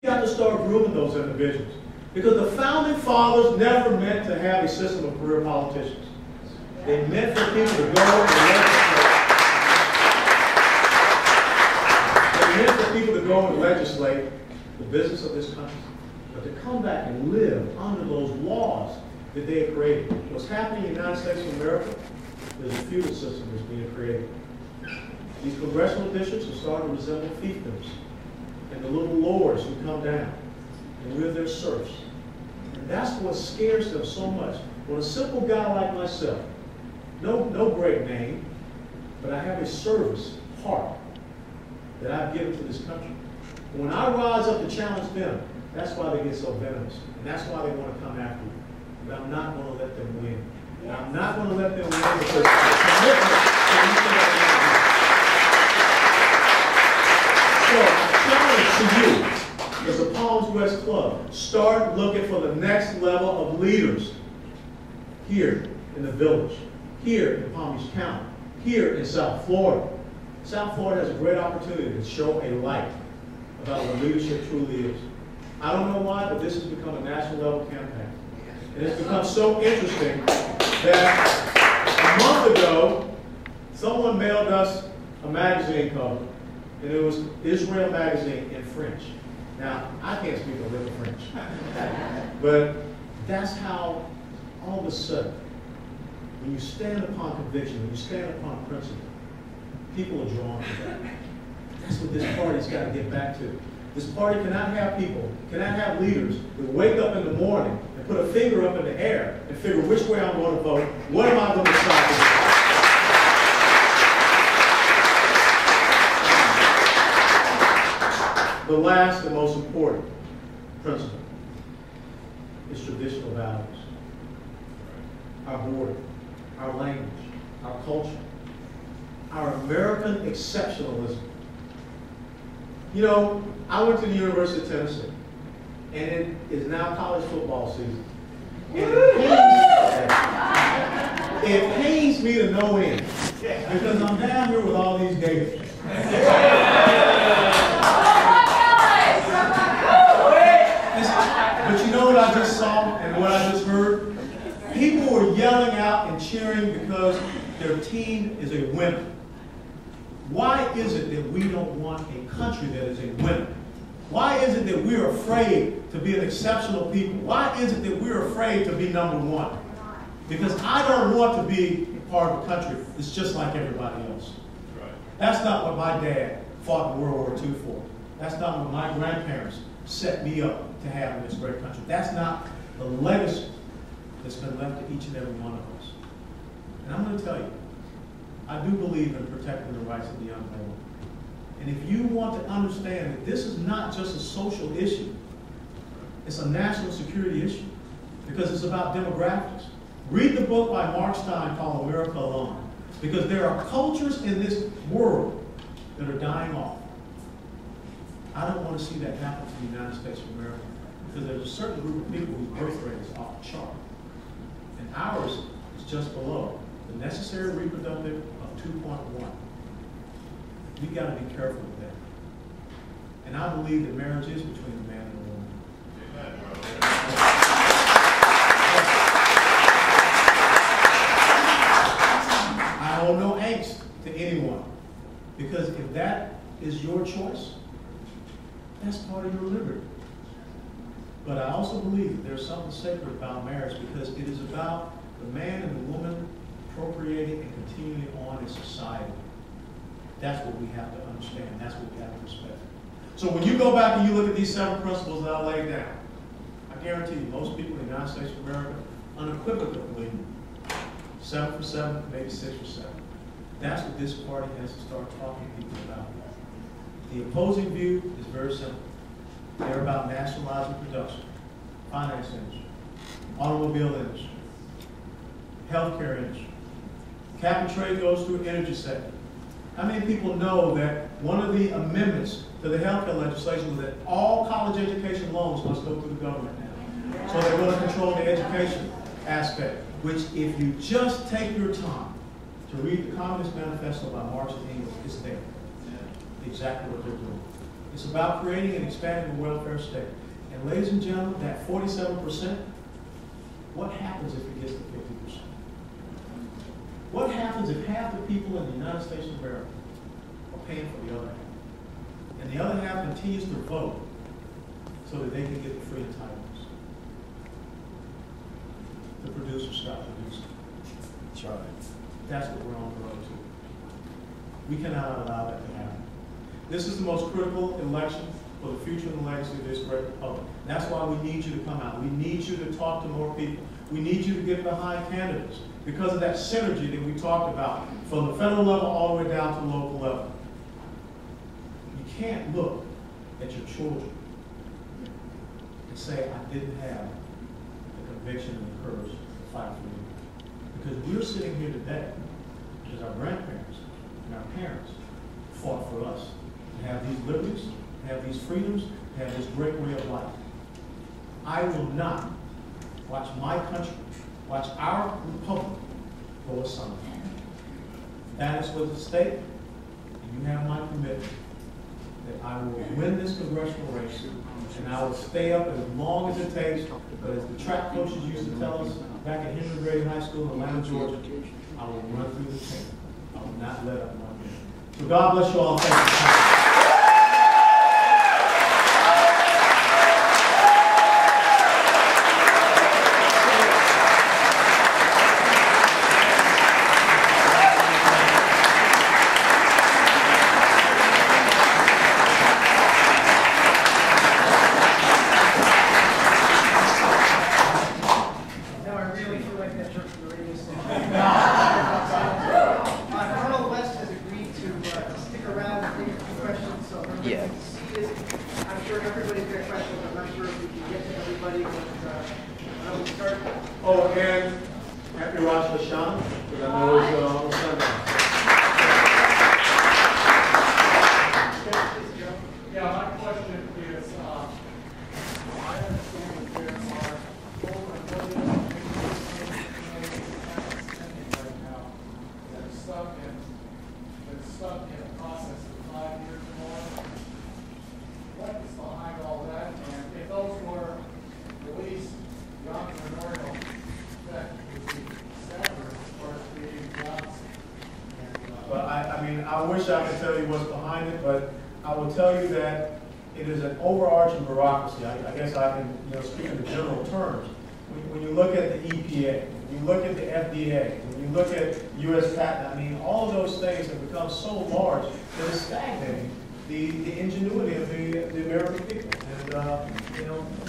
We have to start grooming those individuals. Because the founding fathers never meant to have a system of career politicians. They meant for people to go and legislate. They meant for people to go and legislate the business of this country. But to come back and live under those laws that they had created. What's happening in the United States of America, there's a feudal system that's being created. These congressional districts are starting to resemble fiefdoms. And the little lords who come down, and we're their serfs. And that's what scares them so much. When a simple guy like myself, no great name, but I have a service heart that I've given to this country. When I rise up to challenge them, that's why they get so venomous. And that's why they want to come after you. But I'm not going to let them win. And I'm not going to let them win because the commitment to anything that So, challenge to you as the Palms West Club, start looking for the next level of leaders here in the village, here in Palm Beach County, here in South Florida. South Florida has a great opportunity to show a light about what leadership truly is. I don't know why, but this has become a national level campaign. And it's become so interesting that a month ago, someone mailed us a magazine cover, and it was Israel Magazine in French. Now, I can't speak a little French, but that's how all of a sudden, when you stand upon conviction, when you stand upon principle, people are drawn to that. That's what this party's got to get back to. This party cannot have people, cannot have leaders that wake up in the morning and put a finger up in the air and figure which way I'm going to vote, what am I going to decide to do. The last and most important principle is traditional values. Our border, our language, our culture, our American exceptionalism. You know, I went to the University of Tennessee, and it is now college football season. And it pains me to no end, because I'm down here with all these Gators. But you know what I just saw and what I just heard? People were yelling out and cheering because their team is a winner. Why is it that we don't want a country that is a winner? Why is it that we're afraid to be an exceptional people? Why is it that we're afraid to be number one? Because I don't want to be part of a country that's just like everybody else. That's not what my dad fought in World War II for. That's not what my grandparents set me up to have in this great country. That's not the legacy that's been left to each and every one of us. And I'm going to tell you, I do believe in protecting the rights of the unborn. And if you want to understand that this is not just a social issue, it's a national security issue, because it's about demographics. Read the book by Mark Stein called America Alone, because there are cultures in this world that are dying off. I don't want to see that happen to the United States of America, because there's a certain group of people whose birth rate is off the chart. And ours is just below the necessary reproductive of 2.1. We've got to be careful with that. And I believe that marriage is between a man and a woman. I hold no angst to anyone, because if that is your choice, that's part of your liberty. But I also believe that there's something sacred about marriage, because it is about the man and the woman procreating and continuing on in society. That's what we have to understand. That's what we have to respect. So when you go back and you look at these 7 principles that I laid down, I guarantee you, most people in the United States of America unequivocally believe 7 for 7, maybe 6 for 7. That's what this party has to start talking to people about. The opposing view is very simple. They're about nationalizing production, finance industry, automobile industry, healthcare industry. Cap and trade goes through energy sector. How many people know that one of the amendments to the healthcare legislation was that all college education loans must go through the government now? So they're going to control the education aspect, which if you just take your time to read the Communist Manifesto by Marx and Engels, it's there. Exactly what they're doing. It's about creating and expanding the welfare state. And ladies and gentlemen, that 47%, what happens if it gets to 50%? What happens if half the people in the United States of America are paying for the other half? And the other half continues to vote so that they can get the free entitlements. The producer stopped producing. That's right. That's what we're on the road to. We cannot allow that to happen. This is the most critical election for the future and the legacy of this great republic. And that's why we need you to come out. We need you to talk to more people. We need you to get behind candidates because of that synergy that we talked about from the federal level all the way down to the local level. You can't look at your children and say, I didn't have the conviction and the courage to fight for you. Because we're sitting here today because our grandparents and our parents fought for us to have these liberties, to have these freedoms, to have this great way of life. I will not watch my country, watch our republic go asunder. That is what's at stake, and you have my commitment that I will win this congressional race, and I will stay up as long as it takes. But as the track coaches used to tell us back at Henry Grady High School in Atlanta, Georgia, I will run through the tape. I will not let up one minute. So God bless you all. Thank you. Oh, and happy Rosh Hashanah, because I know it's on Sunday. Yeah, my question is, I understand that there are over $1 billion right now that are stuck in a process of 5 years or more. What is behind all that? And if those were released, the entrepreneurial effect would be severed as far as creating jobs. Well, I mean, I wish I could tell you what's behind it, but I will tell you that it is an overarching bureaucracy. I guess I can, speak in the general terms. When you look at the EPA, when you look at the FDA, when you look at U.S. patent, I mean, all of those things have become so large that it's stagnating the ingenuity of the American people. And,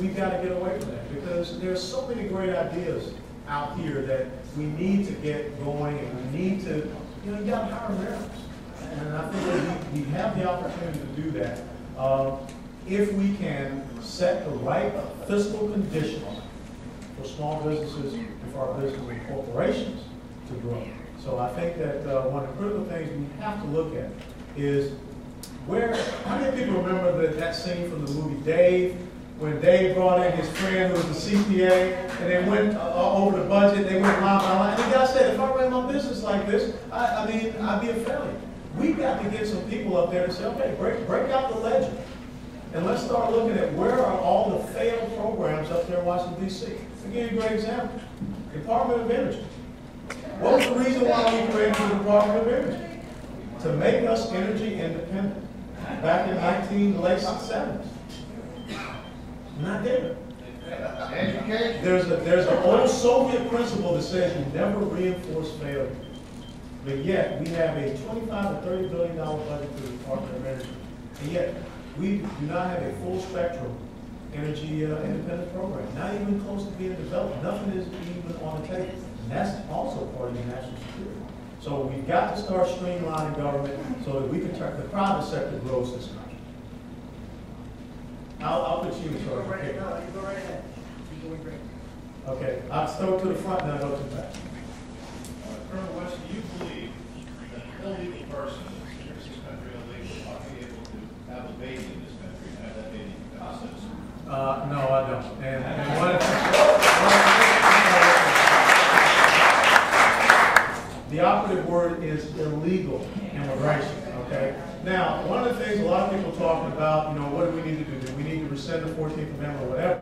we've got to get away from that because there's so many great ideas out here that we need to get going, and we need to, you got to hire Americans. And I think that we have the opportunity to do that if we can set the right fiscal conditions for small businesses and for our business and corporations to grow. So I think that one of the critical things we have to look at is how many people remember that scene from the movie Dave, when Dave brought in his friend who was the CPA, and they went over the budget, they went line by line, and the guy said, if I ran my business like this, I'd be a failure. We've got to get some people up there and say, okay, break out the ledger, and let's start looking at where are all the failed programs up there in Washington, D.C. I'll give you a great example. Department of Energy. What was the reason why we created the Department of Energy? To make us energy independent. Back in the late 70s. Not there. Education. There's an old Soviet principle that says you never reinforce failure. But yet, we have a $25 to $30 billion budget for the Department of Energy. And yet, we do not have a full spectrum energy independent program. Not even close to being developed. Nothing is even on the table. And that's also part of the national security. So we've got to start streamlining government so that we can turn the private sector grows this country. I'll put you in charge. You go right ahead. You're doing great. Okay, I'll start to the front and then I'll go to the back. Colonel West, do you believe that an illegal person in this country illegal ought to be able to have a baby in this country and have that baby become a citizen? No, I don't. And the operative word is illegal immigration, okay? Now, one of the things a lot of people are talking about, you know, what do we need to do? Do we need to rescind the 14th Amendment or whatever?